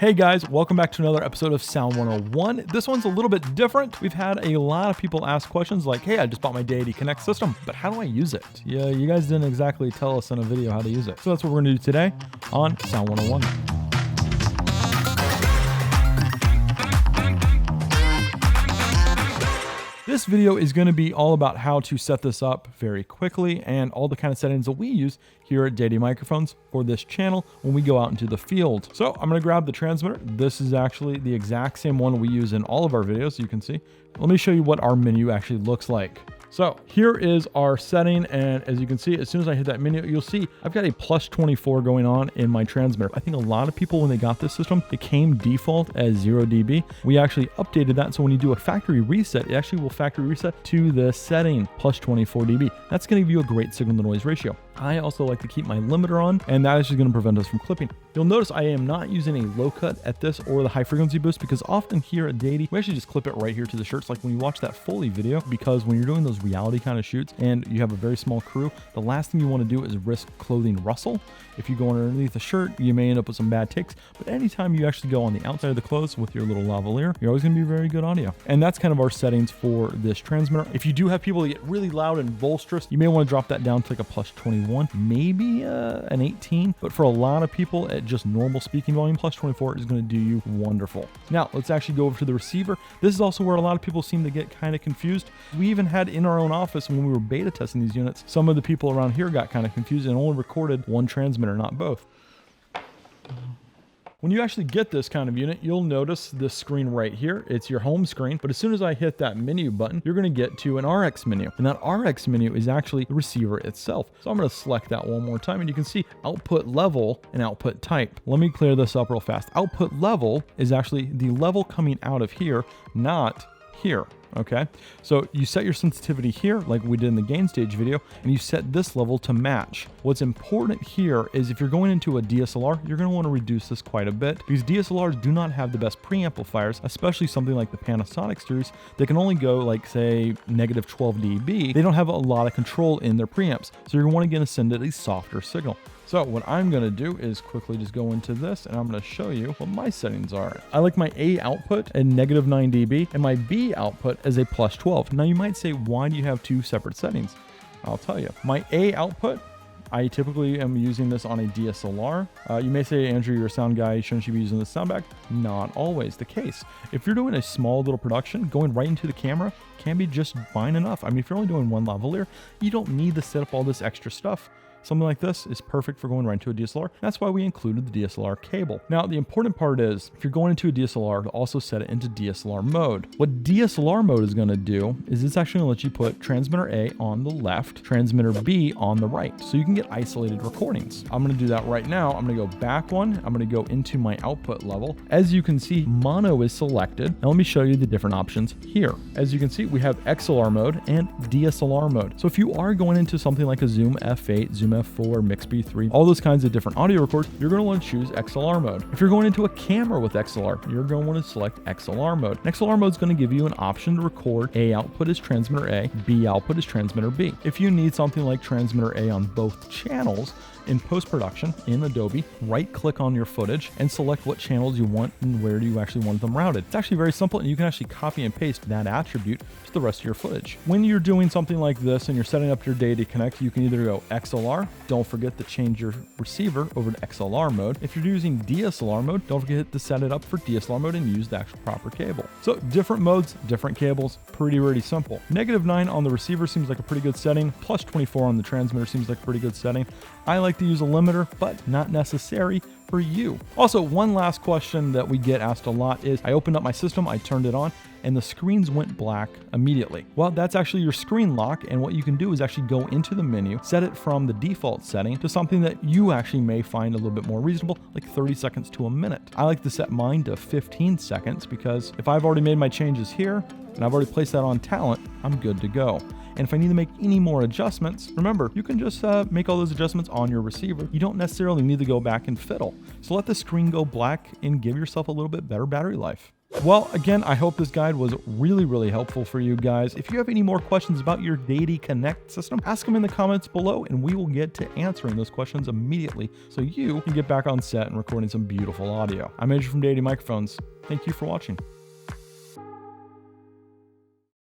Hey guys, welcome back to another episode of Sound 101. This one's a little bit different. We've had a lot of people ask questions like, hey, I just bought my Deity Connect system, but how do I use it? Yeah, you guys didn't exactly tell us in a video how to use it. So that's what we're gonna do today on Sound 101. This video is going to be all about how to set this up very quickly and all the kind of settings that we use here at Deity Microphones for this channel when we go out into the field. So I'm going to grab the transmitter. This is actually the exact same one we use in all of our videos, you can see. Let me show you what our menu actually looks like. So here is our setting, and as you can see, as soon as I hit that menu, you'll see I've got a plus 24 going on in my transmitter. I think a lot of people, when they got this system, it came default as 0 dB. We actually updated that, so when you do a factory reset, it actually will factory reset to the setting plus 24 dB. That's going to give you a great signal to noise ratio. I also like to keep my limiter on, and that is just going to prevent us from clipping. You'll notice I am not using a low cut at this or the high frequency boost, because often here at Deity, we actually just clip it right here to the shirts, like when you watch that Foley video, because when you're doing those reality kind of shoots and you have a very small crew, the last thing you want to do is risk clothing rustle. If you go underneath the shirt, you may end up with some bad takes, but anytime you actually go on the outside of the clothes with your little lavalier, you're always going to be very good audio. And that's kind of our settings for this transmitter. If you do have people that get really loud and boisterous, you may want to drop that down to like a plus 21, maybe an 18, but for a lot of people at just normal speaking volume, plus 24 is going to do you wonderful. Now let's actually go over to the receiver. This is also where a lot of people seem to get kind of confused. We even had in our own office when we were beta testing these units, some of the people around here got kind of confused and only recorded one transmitter, not both. When you actually get this kind of unit, you'll notice this screen right here. It's your home screen, but as soon as I hit that menu button, you're going to get to an RX menu. And that RX menu is actually the receiver itself. So I'm going to select that one more time, and you can see output level and output type. Let me clear this up real fast. Output level is actually the level coming out of here, not here. Okay, so you set your sensitivity here like we did in the gain stage video, and you set this level to match. What's important here is if you're going into a DSLR, you're going to want to reduce this quite a bit, because DSLRs do not have the best preamplifiers, especially something like the Panasonic series that can only go like say negative 12 dB. They don't have a lot of control in their preamps, so you're going to want to send it a softer signal. So what I'm going to do is quickly just go into this, and I'm going to show you what my settings are. I like my A output at negative 9 dB and my B output as a plus 12. Now you might say, why do you have two separate settings? I'll tell you. My A output, I typically am using this on a DSLR. You may say, Andrew, you're a sound guy, shouldn't you be using this sound back? Not always the case. If you're doing a small little production, going right into the camera can be just fine enough. I mean, if you're only doing one lavalier, you don't need to set up all this extra stuff. Something like this is perfect for going right into a DSLR. That's why we included the DSLR cable. Now, the important part is, if you're going into a DSLR, to also set it into DSLR mode. What DSLR mode is going to do is it's actually going to let you put transmitter A on the left, transmitter B on the right, so you can get isolated recordings. I'm going to do that right now. I'm going to go back one. I'm going to go into my output level. As you can see, mono is selected. Now let me show you the different options here. As you can see, we have XLR mode and DSLR mode. So if you are going into something like a Zoom F8, Zoom F4, Mix B3, all those kinds of different audio records, you're going to want to choose XLR mode. If you're going into a camera with XLR, you're going to want to select XLR mode. And XLR mode is going to give you an option to record A output as transmitter A, B output as transmitter B. If you need something like transmitter A on both channels, in post-production in Adobe, right-click on your footage and select what channels you want and where do you actually want them routed. It's actually very simple, and you can actually copy and paste that attribute to the rest of your footage. When you're doing something like this and you're setting up your Deity Connect, you can either go XLR, don't forget to change your receiver over to XLR mode. If you're using DSLR mode, don't forget to set it up for DSLR mode and use the actual proper cable. So different modes, different cables, pretty simple. Negative 9 on the receiver seems like a pretty good setting. Plus 24 on the transmitter seems like a pretty good setting. I like to use a limiter, but not necessary for you. Also, one last question that we get asked a lot is, I opened up my system, I turned it on, and the screens went black immediately. Well, that's actually your screen lock, and what you can do is actually go into the menu, set it from the default setting to something that you actually may find a little bit more reasonable, like 30 seconds to a minute. I like to set mine to 15 seconds because if I've already made my changes here, and I've already placed that on talent, I'm good to go. And if I need to make any more adjustments, remember, you can just make all those adjustments on your receiver. You don't necessarily need to go back and fiddle. So let the screen go black and give yourself a little bit better battery life. Well, again, I hope this guide was really helpful for you guys. If you have any more questions about your Deity Connect system, ask them in the comments below and we will get to answering those questions immediately so you can get back on set and recording some beautiful audio. I'm Andrew from Deity Microphones. Thank you for watching.